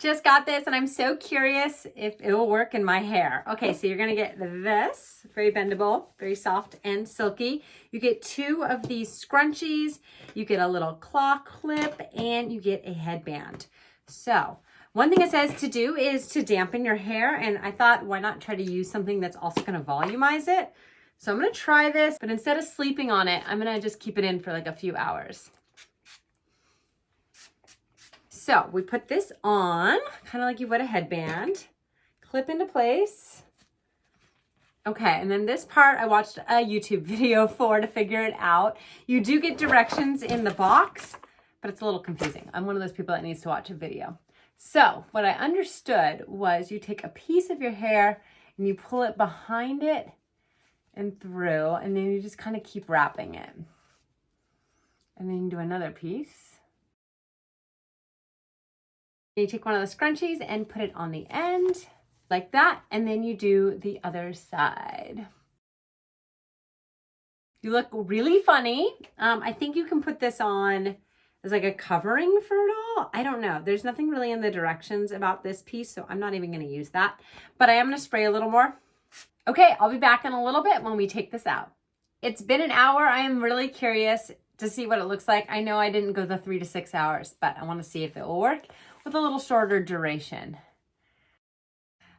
just got this and I'm so curious if it will work in my hair. Okay, so you're gonna get this, very bendable, very soft and silky. You get 2 of these scrunchies, you get a little claw clip, and you get a headband. So one thing it says to do is to dampen your hair, and I thought, why not try to use something that's also gonna volumize it? So I'm gonna try this, but instead of sleeping on it, I'm gonna just keep it in for like a few hours. So we put this on, kind of like you would a headband, clip into place. Okay, and then this part I watched a YouTube video for to figure it out. You do get directions in the box, but it's a little confusing. I'm one of those people that needs to watch a video. So what I understood was you take a piece of your hair and you pull it behind it and through, and then you just kind of keep wrapping it. And then you do another piece. You take one of the scrunchies and put it on the end like that, and then you do the other side. You look really funny. I think you can put this on as like a covering for it all. I don't know. There's nothing really in the directions about this piece, so I'm not even going to use that. But I am going to spray a little more. Okay, I'll be back in a little bit when we take this out. It's been an hour. I am really curious to see what it looks like. I know I didn't go the 3 to 6 hours, but I want to see if it will work with a little shorter duration.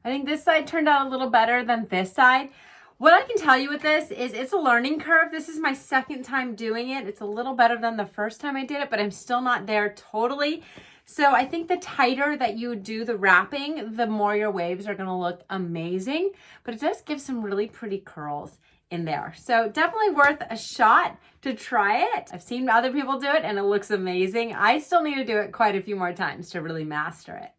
I think this side turned out a little better than this side. What I can tell you with this is it's a learning curve. This is my second time doing it. It's a little better than the first time I did it, but I'm still not there totally. So I think the tighter that you do the wrapping, the more your waves are gonna look amazing, but it does give some really pretty curls in there. So definitely worth a shot to try it. I've seen other people do it and it looks amazing. I still need to do it quite a few more times to really master it.